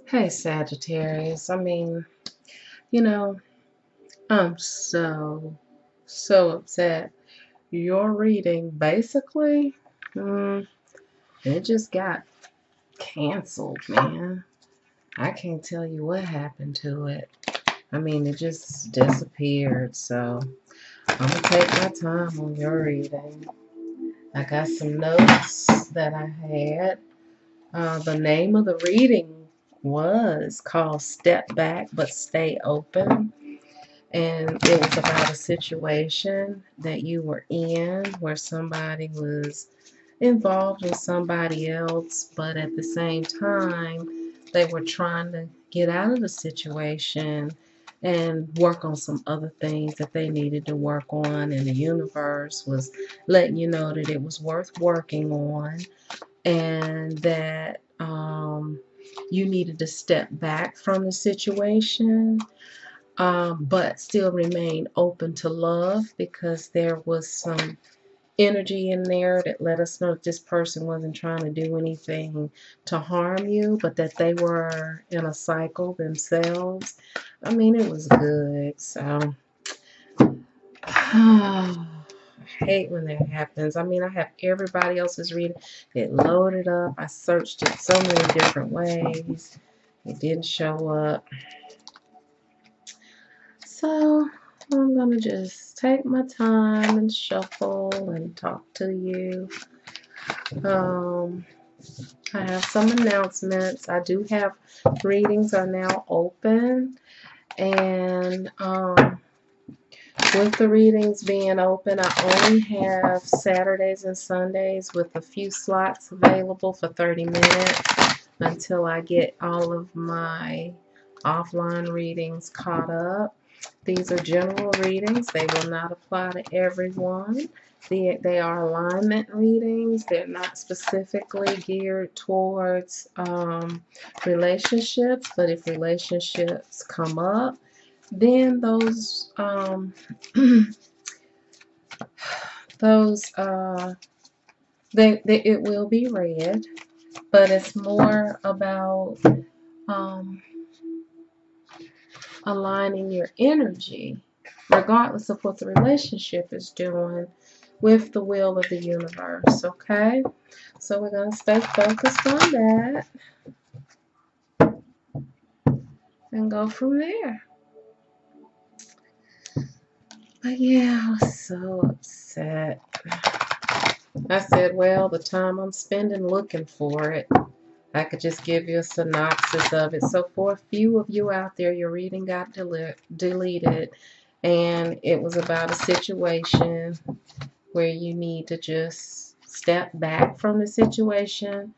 Hey, Sagittarius. You know, I'm so upset. Your reading, basically, mm, it just got canceled, man. I can't tell you what happened to it. It just disappeared. So I'm gonna take my time on your reading. I got some notes that I had. The name of the reading was called Step Back But Stay Open. And it was about a situation that you were in where somebody was involved with somebody else, but at the same time, they were trying to get out of the situation and work on some other things that they needed to work on. And the universe was letting you know that it was worth working on and that you needed to step back from the situation, but still remain open to love because there was some energy in there that let us know that this person wasn't trying to do anything to harm you, but that they were in a cycle themselves. It was good. So, I hate when that happens. I have everybody else's reading. It loaded up. I searched it so many different ways. It didn't show up. So I'm going to just take my time and shuffle and talk to you. Um, I have some announcements. I do have readings are now open. And with the readings being open, I only have Saturdays and Sundays with a few slots available for 30 minutes until I get all of my offline readings caught up. These are general readings. They will not apply to everyone. They are alignment readings. They're not specifically geared towards relationships, but if relationships come up, then those it will be read, but it's more about um, aligning your energy, regardless of what the relationship is doing, with the will of the universe, okay? So we're going to stay focused on that and go from there. But yeah, I was so upset. I said, well, the time I'm spending looking for it, I could just give you a synopsis of it. So for a few of you out there, your reading got deleted, and it was about a situation where you need to just step back from the situation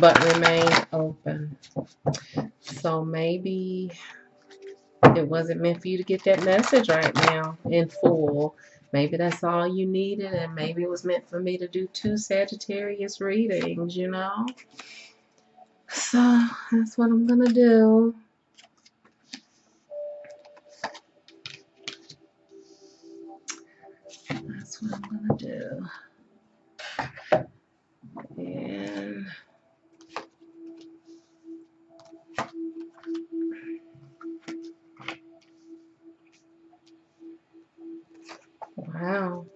but remain open. So maybe it wasn't meant for you to get that message right now in full. Maybe that's all you needed, and maybe it was meant for me to do 2 Sagittarius readings, you know? So that's what I'm gonna do. That's what I'm gonna do. And wow,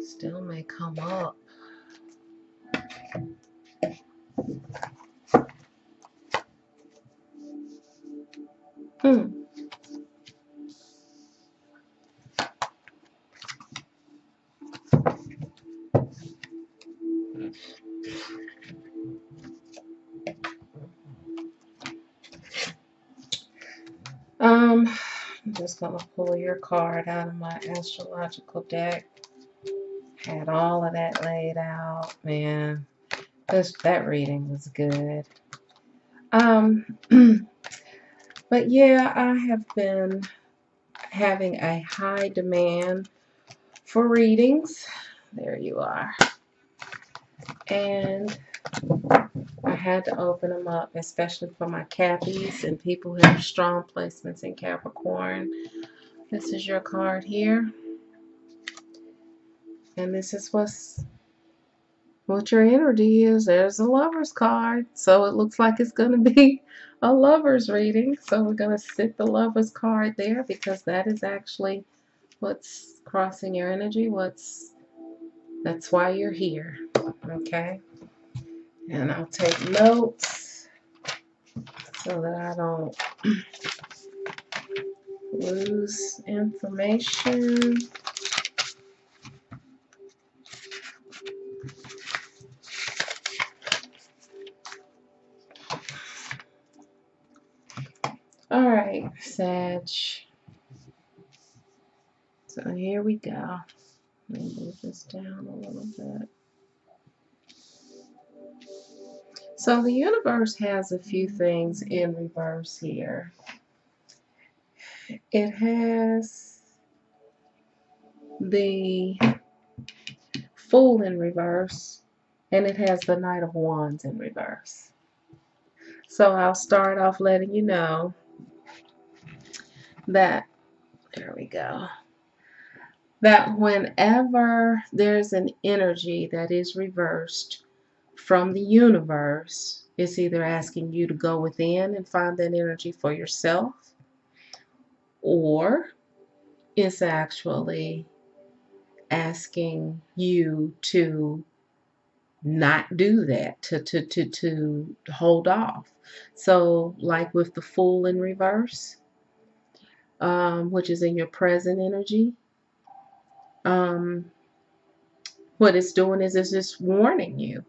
still may come up. Hmm. I'm just gonna pull your card out of my astrological deck. Had all of that laid out, man. That reading was good. Um, but yeah, I have been having a high demand for readings. There you are. And I had to open them up, especially for my Cappies and people who have strong placements in Capricorn. This is your card here. And this is what's what your energy is. There's a lover's card. So it looks like it's going to be a lover's reading. So we're going to sit the lover's card there because that is actually what's crossing your energy. That's why you're here. Okay. And I'll take notes so that I don't lose information. All right, Sag. So here we go. Let me move this down a little bit. So the universe has a few things in reverse here. It has the Fool in reverse, and it has the Knight of Wands in reverse. So I'll start off letting you know that, there we go, that whenever there's an energy that is reversed from the universe, it's either asking you to go within and find that energy for yourself, or it's actually asking you to not do that, to hold off. So like with the Fool in reverse, which is in your present energy, what it's doing is it's just warning you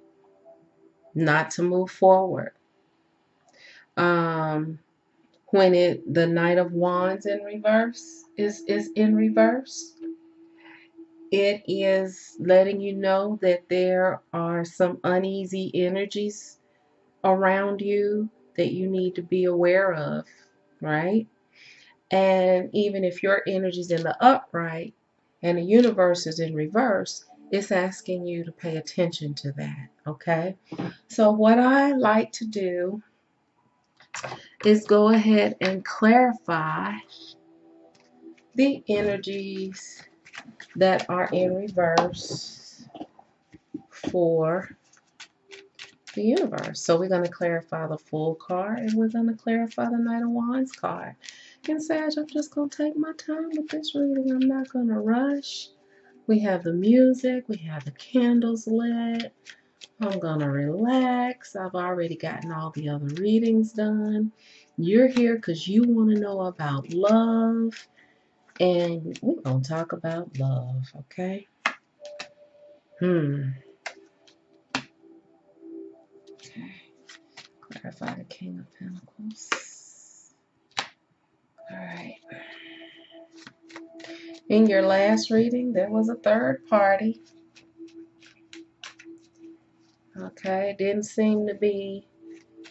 not to move forward. When the Knight of Wands in reverse is in reverse, it is letting you know that there are some uneasy energies around you that you need to be aware of, right? And even if your energy is in the upright and the universe is in reverse, it's asking you to pay attention to that, okay? So what I like to do is go ahead and clarify the energies that are in reverse for the universe. So we're going to clarify the Fool card, and we're going to clarify the Knight of Wands card. And Sag, I'm just going to take my time with this reading. I'm not going to rush. We have the music. We have the candles lit. I'm going to relax. I've already gotten all the other readings done. You're here because you want to know about love. And we're going to talk about love, okay? Okay. Clarify the King of Pentacles. All right. In your last reading, there was a third party. Okay, it didn't seem to be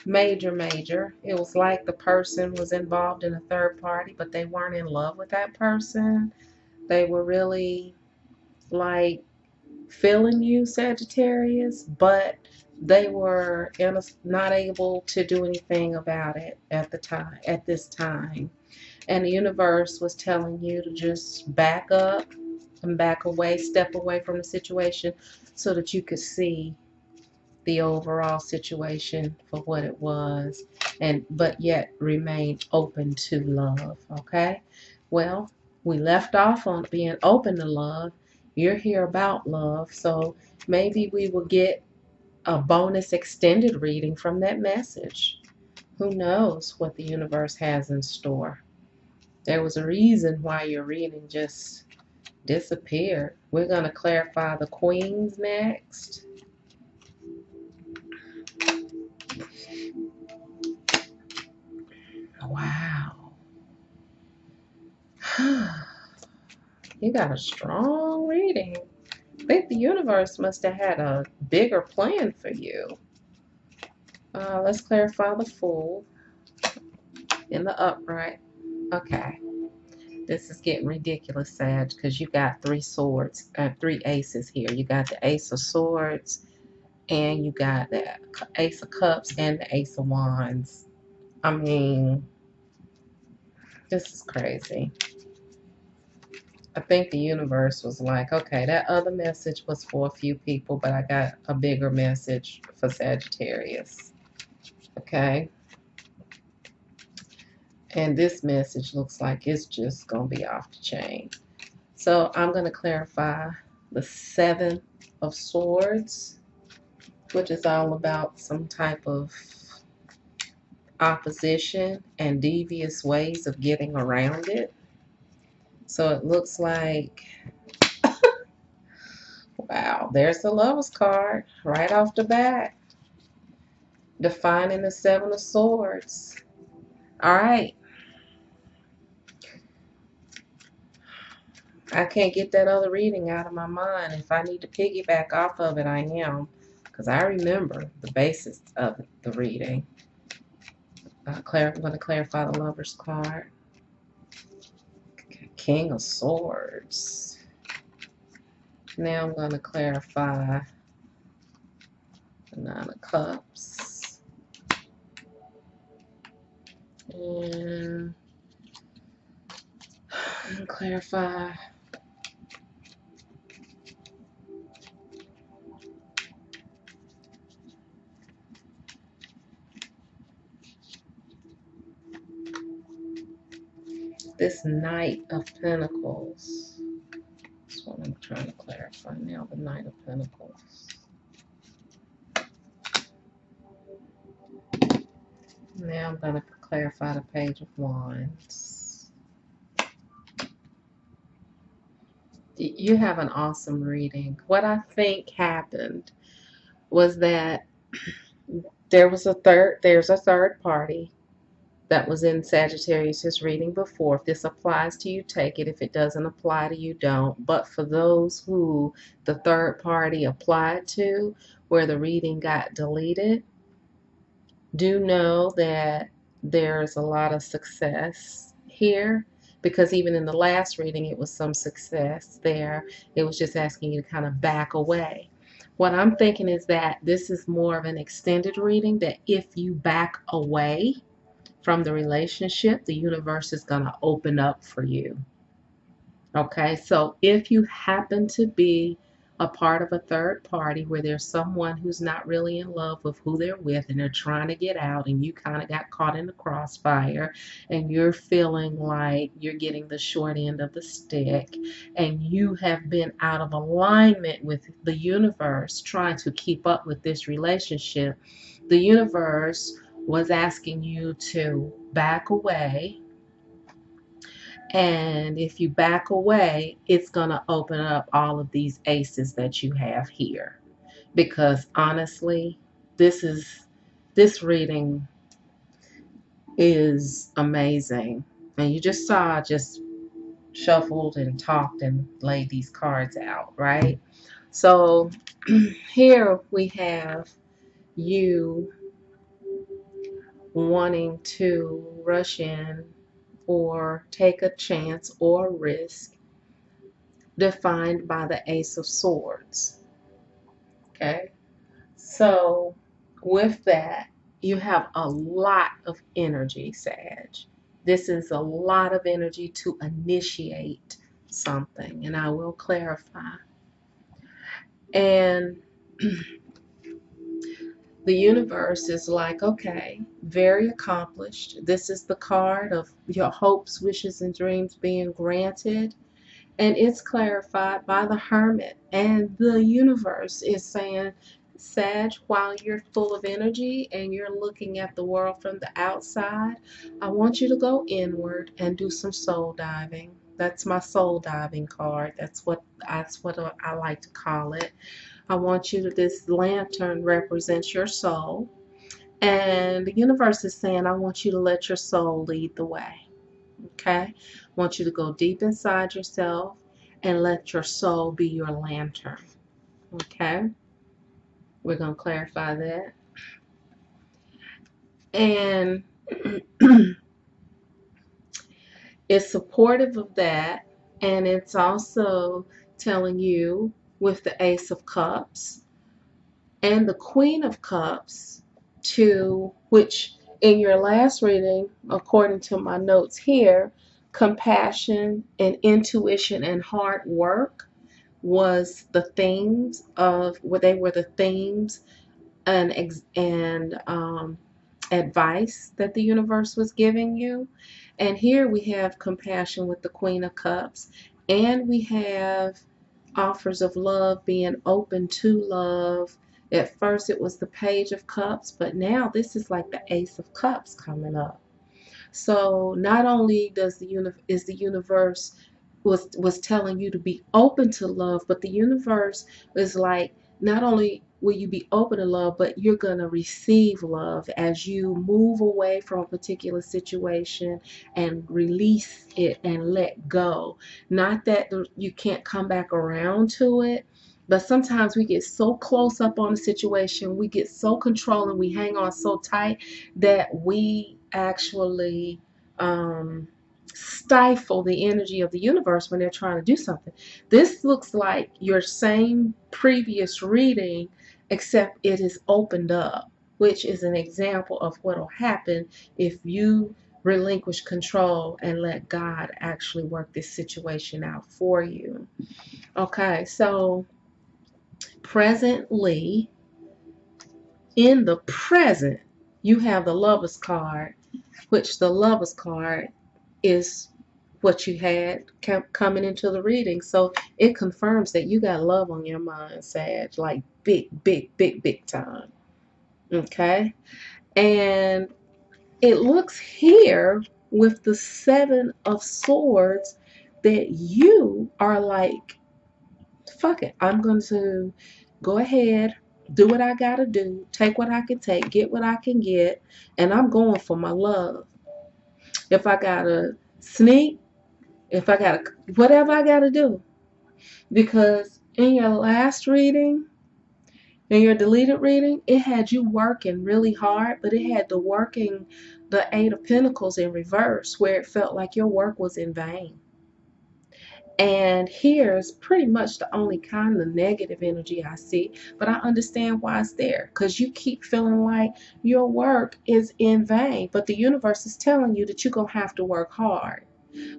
major. It was like the person was involved in a third party, but they weren't in love with that person. They were really like feeling you, Sagittarius, but they were not able to do anything about it at this time. And the universe was telling you to just back up and back away, step away from the situation so that you could see the overall situation for what it was, but yet remain open to love. Okay? Well, we left off on being open to love. You're here about love, so maybe we will get a bonus extended reading from that message. Who knows what the universe has in store? There was a reason why your reading just disappeared. We're going to clarify the Queens next. Wow. You got a strong reading. I think the universe must have had a bigger plan for you. Let's clarify the Fool in the upright. Okay. This is getting ridiculous, Sag, because you got three aces here. You got the Ace of Swords, and you got the Ace of Cups and the Ace of Wands. I mean, this is crazy. I think the universe was like, okay, that other message was for a few people, but I got a bigger message for Sagittarius. Okay. And this message looks like it's just going to be off the chain. So I'm going to clarify the Seven of Swords, which is all about some type of opposition and devious ways of getting around it. So it looks like, wow, there's the Lover's card right off the bat, defining the Seven of Swords. All right. I can't get that other reading out of my mind. If I need to piggyback off of it, I am, because I remember the basis of the reading. I'm going to clarify the Lover's card. King of Swords. Now I'm going to clarify the Nine of Cups. And clarify this Knight of Pentacles. That's what I'm trying to clarify now, the Knight of Pentacles. Now I'm going to clarify the Page of Wands. You have an awesome reading. What I think happened was that there's a third party that was in Sagittarius' reading before. If this applies to you, take it. If it doesn't apply to you, don't. But for those who the third party applied to, where the reading got deleted, do know that there's a lot of success here, because even in the last reading it was some success there. It was just asking you to kind of back away. What I'm thinking is that this is more of an extended reading, that if you back away from the relationship, the universe is going to open up for you. Okay, so if you happen to be a part of a third party where there's someone who's not really in love with who they're with and they're trying to get out, and you kind of got caught in the crossfire and you're feeling like you're getting the short end of the stick, and you have been out of alignment with the universe trying to keep up with this relationship, the universe was asking you to back away. And if you back away, it's going to open up all of these aces that you have here. Because honestly, this reading is amazing. And you just saw I just shuffled and talked and laid these cards out, right? So here we have you wanting to rush in or take a chance or risk, defined by the Ace of Swords. Okay, so with that, you have a lot of energy, Sag. This is a lot of energy to initiate something, and I will clarify. And the universe is like, okay, very accomplished. This is the card of your hopes, wishes, and dreams being granted. And it's clarified by the Hermit. And the universe is saying, Sag, while you're full of energy and you're looking at the world from the outside, I want you to go inward and do some soul diving. That's my soul diving card. That's what I like to call it. I want you to, this lantern represents your soul. And the universe is saying, I want you to let your soul lead the way. Okay? I want you to go deep inside yourself and let your soul be your lantern. Okay? We're going to clarify that. And it's supportive of that. And it's also telling you with the Ace of Cups and the Queen of Cups, to which in your last reading, according to my notes here, compassion and intuition and hard work was the themes of what they were the themes and advice that the universe was giving you. And here we have compassion with the Queen of Cups, and we have offers of love, being open to love. At first it was the Page of Cups, but now this is like the Ace of Cups coming up. So not only does the universe was telling you to be open to love, but the universe is like, not only will you be open to love, but you're going to receive love as you move away from a particular situation and release it and let go. Not that you can't come back around to it, but sometimes we get so close up on the situation, we get so controlling, we hang on so tight that we actually stifle the energy of the universe when they're trying to do something. This looks like your same previous reading, except it is opened up, which is an example of what will happen if you relinquish control and let God actually work this situation out for you. Okay, so presently, in the present, you have the Lover's card, which the Lover's card is what you had coming into the reading. So it confirms that you got love on your mind, Sag, like big, big, big, big time. Okay? And it looks here with the Seven of Swords that you are like, fuck it, I'm going to go ahead, do what I gotta do, take what I can take, get what I can get, and I'm going for my love. If I gotta sneak, if I gotta, whatever I gotta do. Because in your last reading, in your deleted reading, it had you working really hard, but it had the Eight of Pentacles in reverse, where it felt like your work was in vain. And here's pretty much the only kind of negative energy I see, but I understand why it's there, because you keep feeling like your work is in vain, but the universe is telling you that you're going to have to work hard.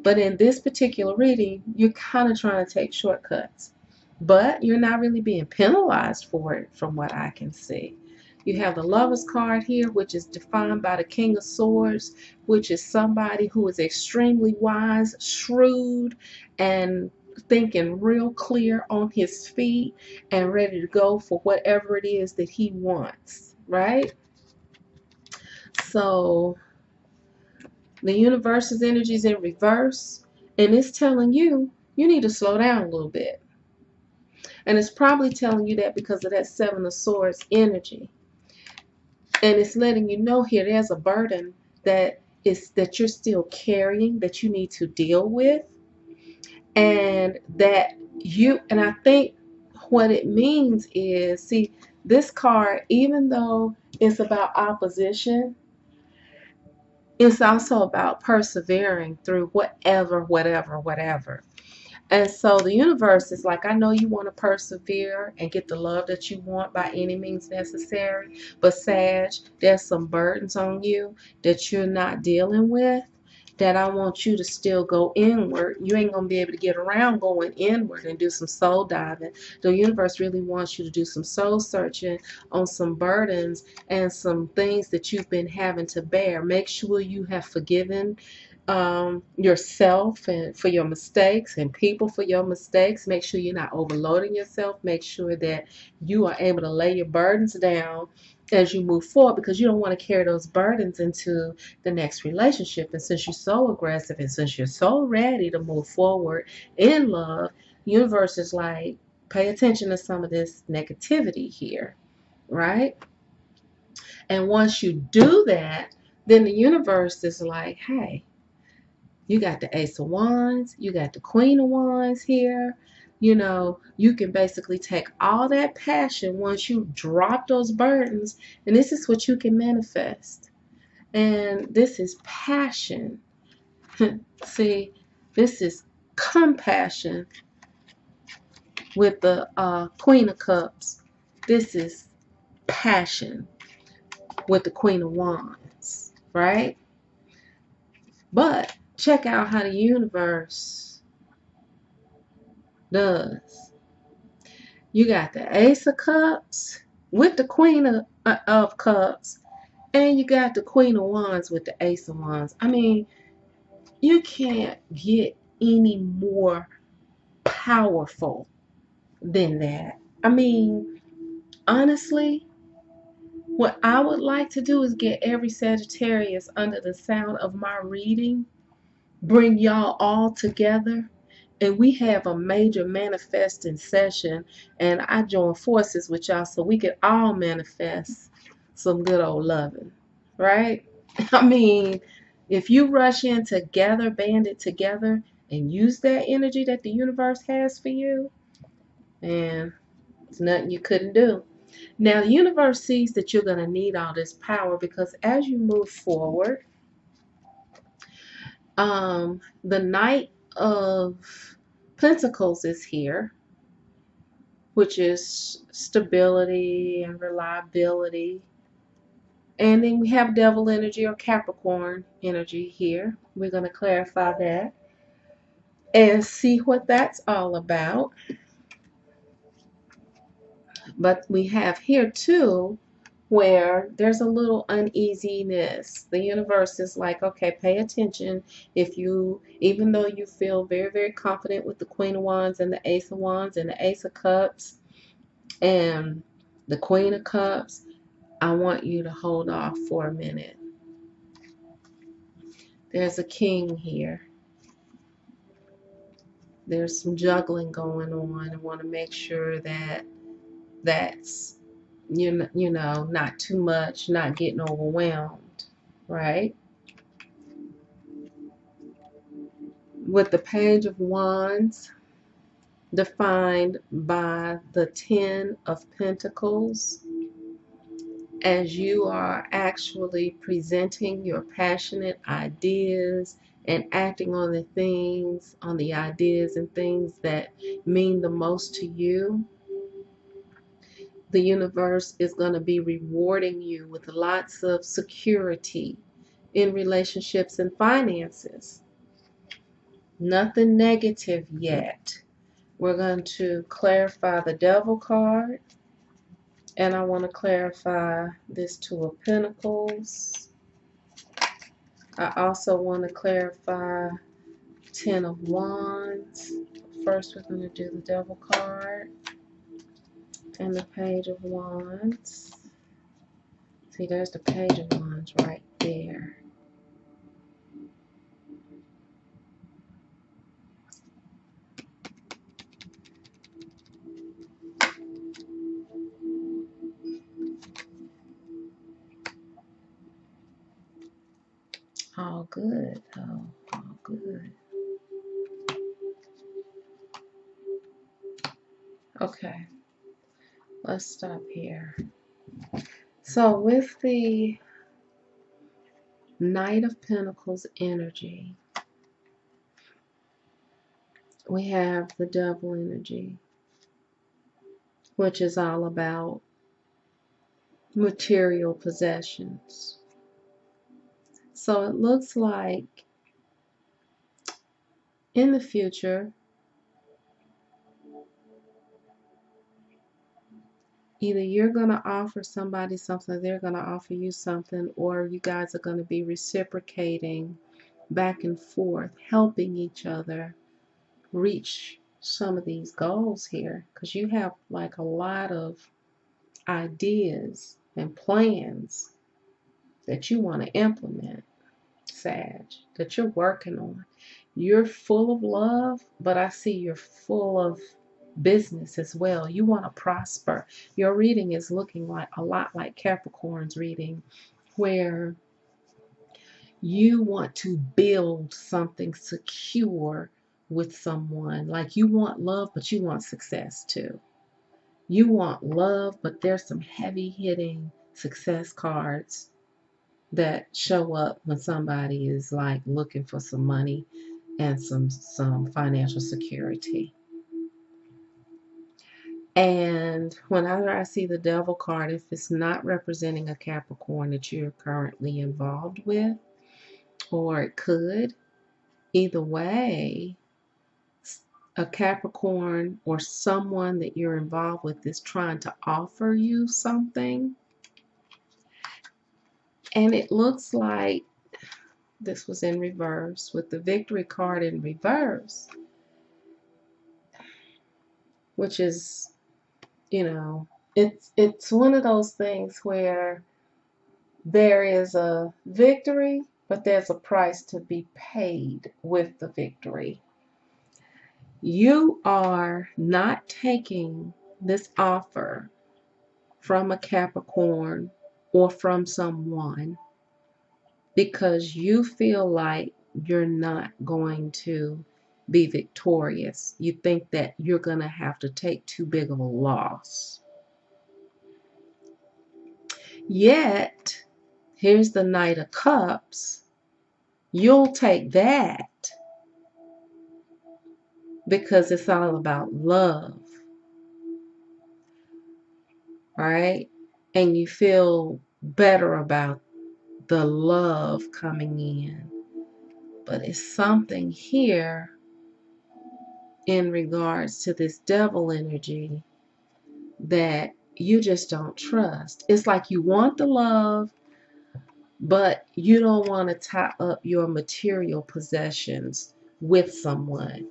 But in this particular reading, you're kind of trying to take shortcuts, but you're not really being penalized for it from what I can see. You have the Lover's card here, which is defined by the King of Swords, which is somebody who is extremely wise, shrewd, and thinking real clear on his feet and ready to go for whatever it is that he wants, right? So the universe's energy is in reverse, and it's telling you you need to slow down a little bit. And it's probably telling you that because of that Seven of Swords energy. And it's letting you know here there's a burden that you're still carrying, that you need to deal with. And I think what it means is, see, this card, even though it's about opposition, it's also about persevering through whatever. And so the universe is like, I know you want to persevere and get the love that you want by any means necessary, but Sag, there's some burdens on you that you're not dealing with, that I want you to still go inward. You ain't going to be able to get around going inward and do some soul diving. The universe really wants you to do some soul searching on some burdens and some things that you've been having to bear. Make sure you have forgiven yourself and for your mistakes, and people for your mistakes. Make sure you're not overloading yourself. Make sure that you are able to lay your burdens down as you move forward, because you don't want to carry those burdens into the next relationship. And since you're so aggressive and since you're so ready to move forward in love, the universe is like, pay attention to some of this negativity here, right? And once you do that, then the universe is like, hey, you got the Ace of Wands, you got the Queen of Wands here. You know, you can basically take all that passion once you drop those burdens, and this is what you can manifest. And this is passion. See, this is compassion with the Queen of Cups. This is passion with the Queen of Wands, right? But check out how the universe does. You got the Ace of Cups with the Queen of Cups, and you got the Queen of Wands with the Ace of Wands. I mean, you can't get any more powerful than that. I mean, honestly, what I would like to do is get every Sagittarius under the sound of my reading, bring y'all all together, and we have a major manifesting session, and I join forces with y'all so we can all manifest some good old loving, right? I mean, if you rush in together, band it together, and use that energy that the universe has for you, and it's nothing you couldn't do. Now, the universe sees that you're going to need all this power because as you move forward, the Knight of Pentacles is here, which is stability and reliability. And then we have Devil energy or Capricorn energy here. We're going to clarify that and see what that's all about. But we have here too where there's a little uneasiness. The universe is like, okay, pay attention. If you, even though you feel very, very confident with the Queen of Wands and the Ace of Wands and the Ace of Cups and the Queen of Cups, I want you to hold off for a minute. There's a king here. There's some juggling going on. I want to make sure that that's, you know, not too much, not getting overwhelmed, right? With the Page of Wands defined by the Ten of Pentacles, as you are actually presenting your passionate ideas and acting on the things, on the ideas and things that mean the most to you, the universe is going to be rewarding you with lots of security in relationships and finances. Nothing negative yet. We're going to clarify the Devil card. And I want to clarify this Two of Pentacles. I also want to clarify Ten of Wands. First, we're going to do the Devil card and the Page of Wands. See, there's the Page of Wands right there. All good, though. All good. Okay, let's stop here. So with the Knight of Pentacles energy, we have the Devil energy, which is all about material possessions. So it looks like in the future, either you're going to offer somebody something, they're going to offer you something, or you guys are going to be reciprocating back and forth, helping each other reach some of these goals here, because you have like a lot of ideas and plans that you want to implement, Sag, that you're working on. You're full of love, but I see you're full of business as well. You want to prosper. Your reading is looking like a lot like Capricorn's reading, where you want to build something secure with someone. Like you want love, but you want success too. You want love, but there's some heavy hitting success cards that show up when somebody is like looking for some money and some financial security. And whenever I see the Devil card, if it's not representing a Capricorn that you're currently involved with, or it could, either way, a Capricorn or someone that you're involved with is trying to offer you something. And it looks like this was in reverse with the Victory card in reverse, which is, you know, it's one of those things where there is a victory, but there's a price to be paid with the victory. You are not taking this offer from a Capricorn or from someone because you feel like you're not going to be victorious. You think that you're going to have to take too big of a loss. Yet, here's the Knight of Cups. You'll take that because it's all about love, right? And you feel better about the love coming in. But it's something here in regards to this devil energy that you just don't trust. It's like you want the love, but you don't want to tie up your material possessions with someone.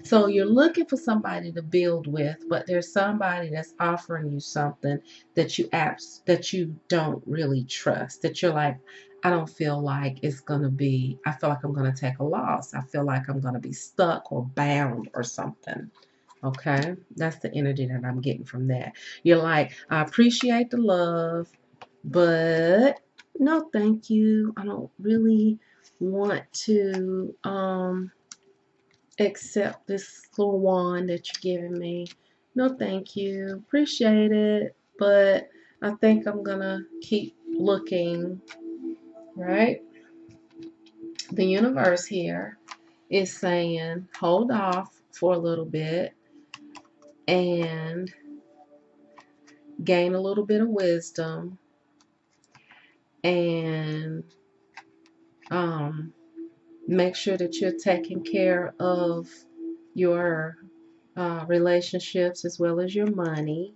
So you're looking for somebody to build with, but there's somebody that's offering you something that you don't really trust. That you're like, I don't feel like it's gonna be. I feel like I'm gonna take a loss. I feel like I'm gonna be stuck or bound or something. Okay, that's the energy that I'm getting from that. You're like, I appreciate the love, but no, thank you. I don't really want to accept this little wand that you're giving me. No, thank you. Appreciate it, but I think I'm gonna keep looking, right? The universe here is saying, hold off for a little bit and gain a little bit of wisdom and make sure that you're taking care of your relationships as well as your money.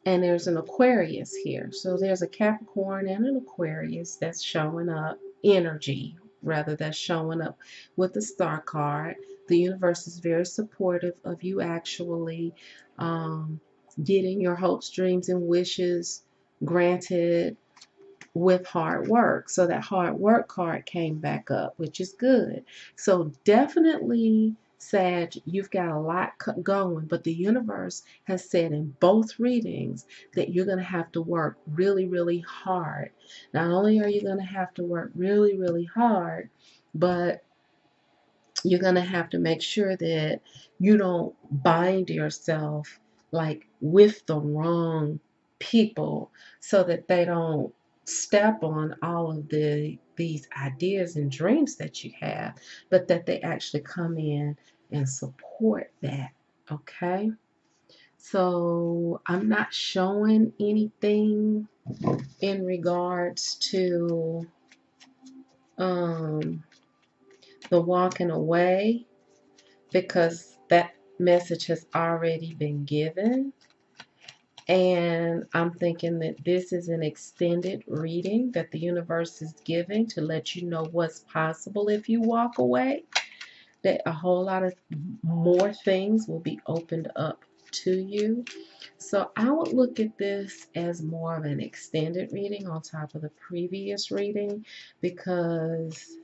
And there's an Aquarius here. So there's a Capricorn and an Aquarius that's showing up, energy rather, that's showing up with the Star card. The universe is very supportive of you actually getting your hopes, dreams, and wishes granted with hard work. So that hard work card came back up, which is good. So definitely, Sag, you've got a lot going, but the universe has said in both readings that you're going to have to work really, really hard. Not only are you going to have to work really, really hard, but you're going to have to make sure that you don't bind yourself like with the wrong people so that they don't step on all of these ideas and dreams that you have, but that they actually come in and support that. Okay, so I'm not showing anything in regards to the walking away, because that message has already been given. And I'm thinking that this is an extended reading that the universe is giving to let you know what's possible if you walk away. That a whole lot of more things will be opened up to you. So I would look at this as more of an extended reading on top of the previous reading, because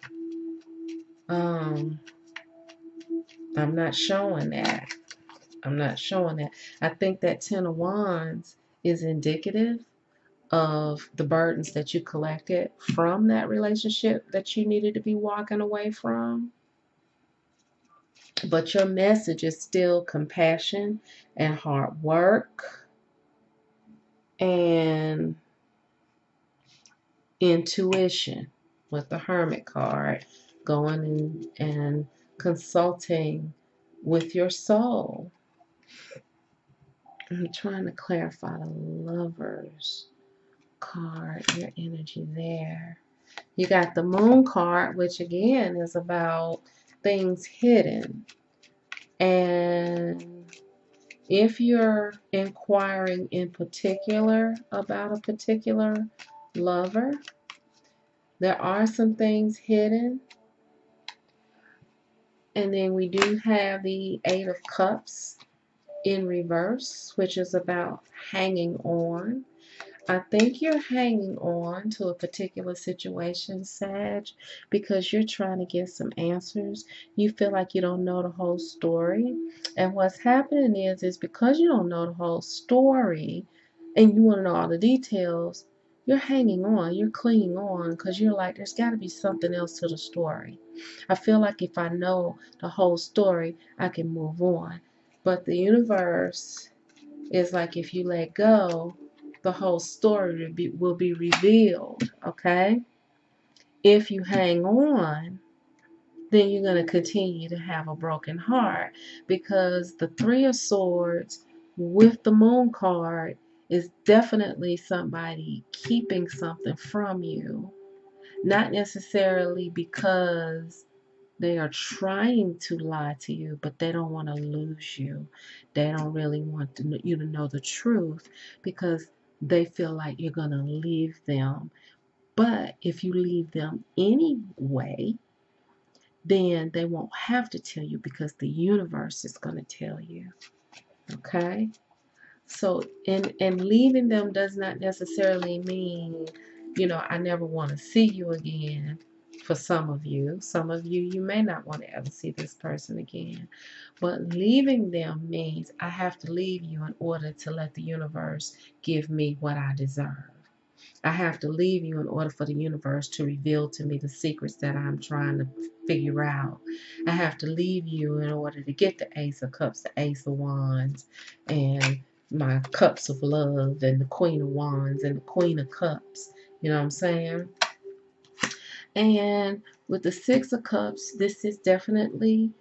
I'm not showing that. I'm not showing that. I think that Ten of Wands is indicative of the burdens that you collected from that relationship that you needed to be walking away from. But your message is still compassion and hard work and intuition with the Hermit card, going and consulting with your soul. I'm trying to clarify the Lovers card, your energy there. You got the Moon card, which again is about things hidden. And if you're inquiring in particular about a particular lover, there are some things hidden. And then we do have the Eight of Cups in reverse, which is about hanging on. I think you're hanging on to a particular situation, Sag, because you're trying to get some answers. You feel like you don't know the whole story. And what's happening is because you don't know the whole story and you want to know all the details, you're hanging on, you're clinging on because you're like, there's got to be something else to the story. I feel like if I know the whole story, I can move on. But the universe is like, if you let go, the whole story will be revealed, okay? If you hang on, then you're going to continue to have a broken heart, because the Three of Swords with the Moon card is definitely somebody keeping something from you. Not necessarily because they are trying to lie to you, but they don't want to lose you. They don't really want you to know the truth because they feel like you're going to leave them. But if you leave them anyway, then they won't have to tell you because the universe is going to tell you. Okay? So, and leaving them does not necessarily mean, I never want to see you again. For some of you, you may not want to ever see this person again. But leaving them means I have to leave you in order to let the universe give me what I deserve. I have to leave you in order for the universe to reveal to me the secrets that I'm trying to figure out. I have to leave you in order to get the Ace of Cups, the Ace of Wands, and my Cups of Love, and the Queen of Wands, and the Queen of Cups. You know what I'm saying? And with the Six of Cups, this is definitely,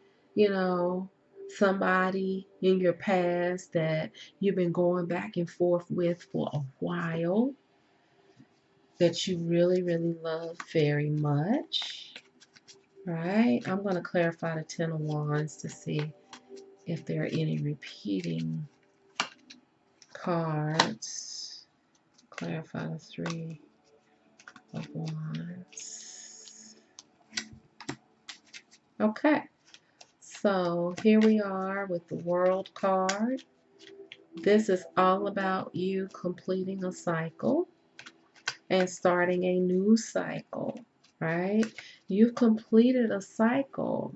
somebody in your past that you've been going back and forth with for a while, that you really, really love very much, right? I'm going to clarify the Ten of Wands to see if there are any repeating cards. Clarify the Three of Wands. Okay, so here we are with the World card. This is all about you completing a cycle and starting a new cycle, right? You've completed a cycle,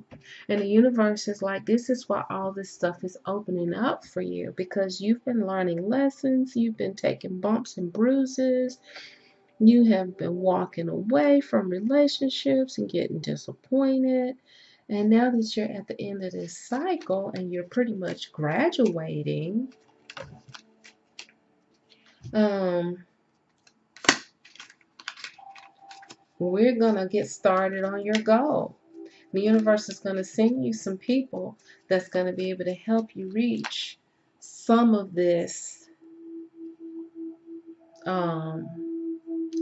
and the universe is like, this is why all this stuff is opening up for you, because you've been learning lessons, you've been taking bumps and bruises, you have been walking away from relationships and getting disappointed. And now that you're at the end of this cycle and you're pretty much graduating, we're going to get started on your goal. The universe is going to send you some people that's going to be able to help you reach some of this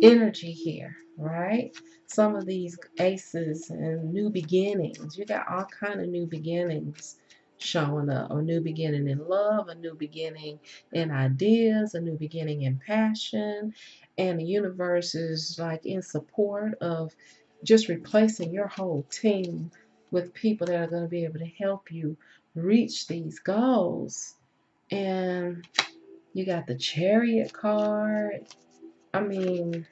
energy here, right? Some of these aces and new beginnings. You got all kind of new beginnings showing up. A new beginning in love, a new beginning in ideas, a new beginning in passion. And the universe is like in support of just replacing your whole team with people that are going to be able to help you reach these goals. And you got the Chariot card. I mean,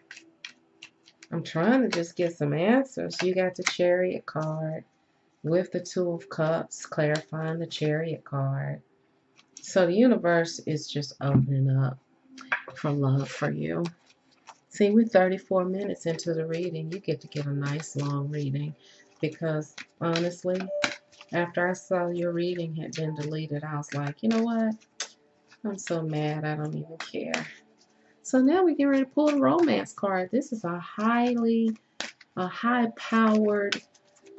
I'm trying to just get some answers. You got the Chariot card with the Two of Cups, clarifying the Chariot card. So the universe is just opening up for love for you. See, we're 34 minutes into the reading. You get to get a nice long reading, because honestly, after I saw your reading had been deleted, I was like, you know what? I'm so mad I don't even care. So now we get ready to pull the romance card. This is a high-powered,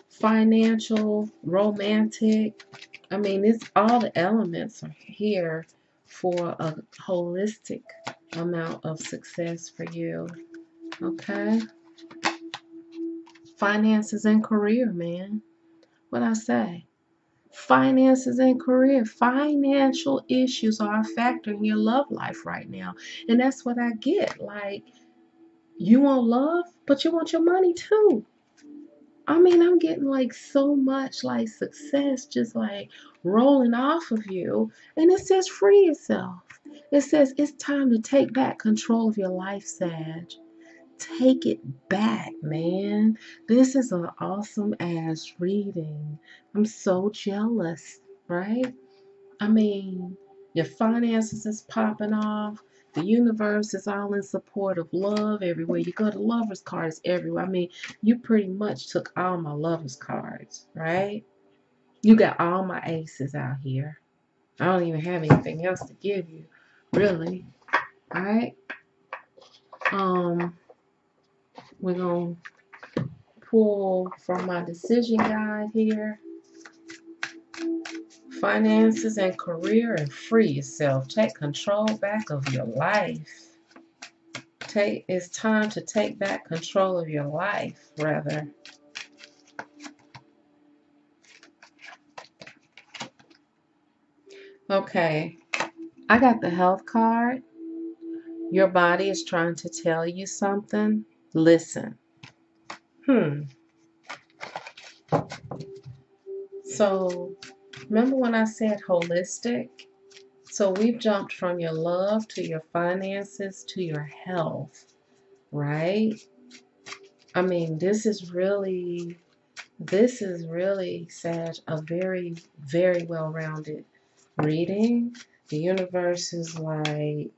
financial, romantic. I mean, it's all the elements are here for a holistic amount of success for you. Okay? Finances and career, man. What I say? Finances and career. Financial issues are a factor in your love life right now. And that's what I get. Like, you want love, but you want your money too. I mean, I'm getting like so much like success just like rolling off of you. And it says free yourself. It says it's time to take back control of your life, Sag. Take it back, man. This is an awesome ass reading. I'm so jealous, right? I mean, your finances is popping off. The universe is all in support of love everywhere. You go to lovers cards everywhere. I mean, you pretty much took all my lovers cards, right? You got all my aces out here. I don't even have anything else to give you, really. All right. We're gonna pull from my decision guide here. Finances and career, and free yourself. Take control back of your life. It's time to take back control of your life, rather. Okay, I got the health card. Your body is trying to tell you something. Listen. So, remember when I said holistic? So we've jumped from your love to your finances to your health, right? I mean, this is really, Sag, a very, very well-rounded reading. The universe is like,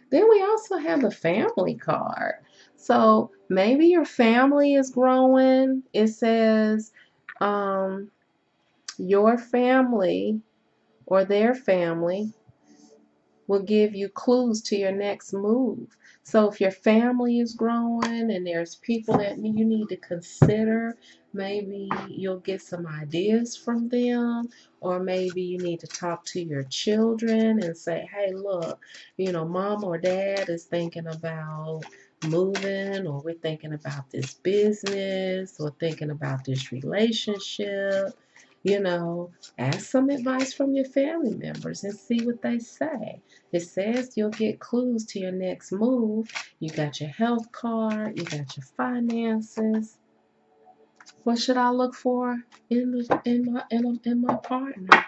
then we also have the family card. So maybe your family is growing. It says, your family or their family will give you clues to your next move. So if your family is growing and there's people that you need to consider, maybe you'll get some ideas from them, or maybe you need to talk to your children and say, hey, look, mom or dad is thinking about moving, or we're thinking about this business, or thinking about this relationship. Ask some advice from your family members and see what they say. It says you'll get clues to your next move. You got your health card, you got your finances. What should I look for in my partner?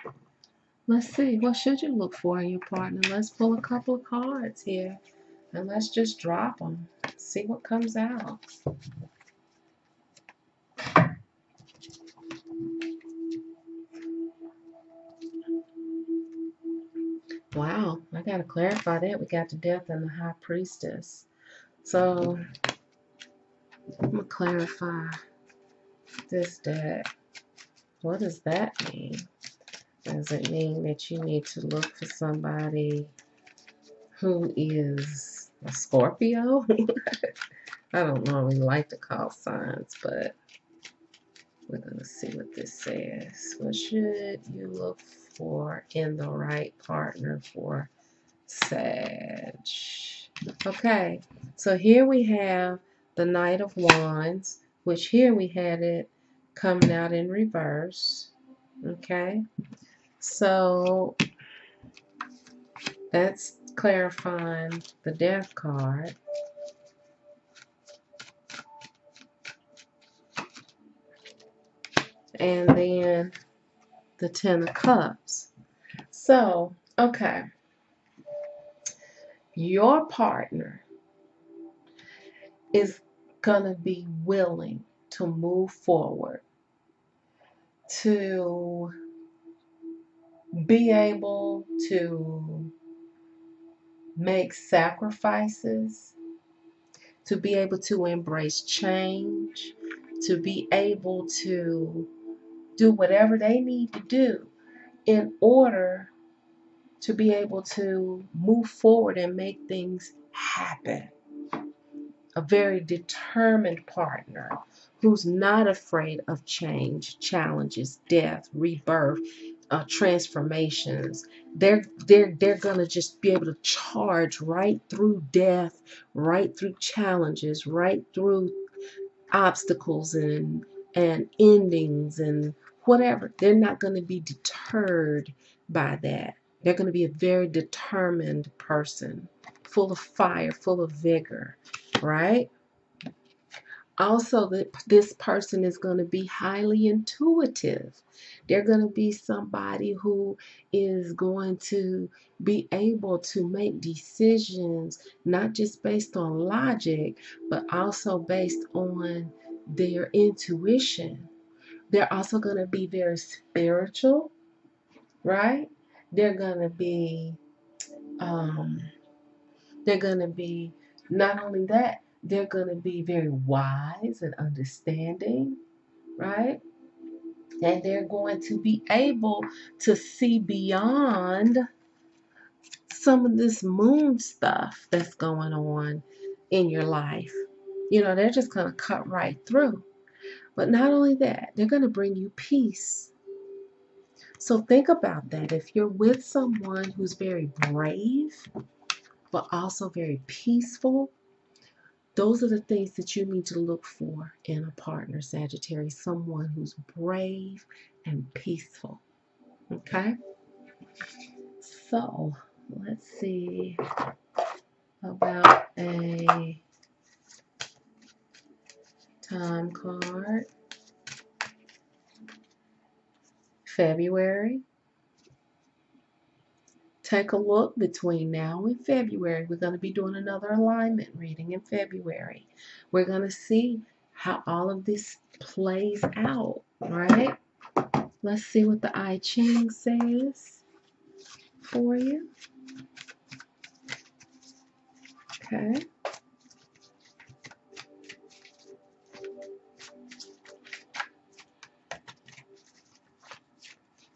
Let's see. What should you look for in your partner? Let's pull a couple of cards here and let's just drop them. See what comes out. Wow, I gotta clarify that. We got the Death and the High Priestess. So I'm gonna clarify this deck. What does that mean? Does it mean that you need to look for somebody who is a Scorpio? I don't normally like to call signs, but we're going to see what this says. What should you look for in the right partner for Sag? Okay, so here we have the Knight of Wands, which here we had it coming out in reverse. Okay, so that's clarifying the Death card. And then the Ten of Cups. So, okay. Your partner is going to be willing to move forward, to be able to make sacrifices, to be able to embrace change, to be able to do whatever they need to do in order to be able to move forward and make things happen. A very determined partner who's not afraid of change, challenges, death, rebirth, transformations. They're gonna just be able to charge right through death, right through challenges, right through obstacles and endings and whatever. They're not going to be deterred by that. They're going to be a very determined person, full of fire, full of vigor, right? Also, this person is going to be highly intuitive. They're going to be somebody who is going to be able to make decisions not just based on logic, but also based on their intuition. They're also going to be very spiritual, right? They're going to be um, they're going to be, not only that, they're going to be very wise and understanding, right? And they're going to be able to see beyond some of this moon stuff that's going on in your life. You know, they're just going to cut right through. But not only that, they're going to bring you peace. So think about that. If you're with someone who's very brave, but also very peaceful, those are the things that you need to look for in a partner, Sagittarius. Someone who's brave and peaceful. Okay? So, let's see about a time card. February. Take a look between now and February. We're going to be doing another alignment reading in February. We're going to see how all of this plays out, right? Let's see what the I Ching says for you. Okay.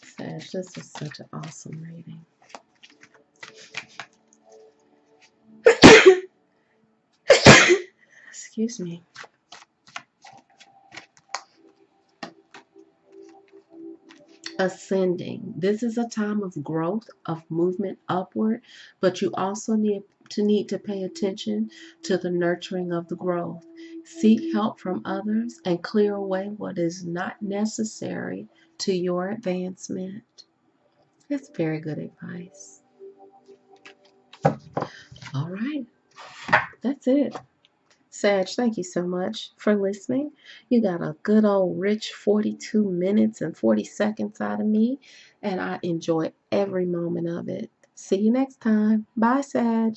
Sag, this is such an awesome reading. Excuse me. Ascending. This is a time of growth, of movement upward, but you also need to pay attention to the nurturing of the growth. Seek help from others and clear away what is not necessary to your advancement. That's very good advice. All right. That's it. Sag, thank you so much for listening. You got a good old rich 42 minutes and 40 seconds out of me, and I enjoy every moment of it. See you next time. Bye, Sag.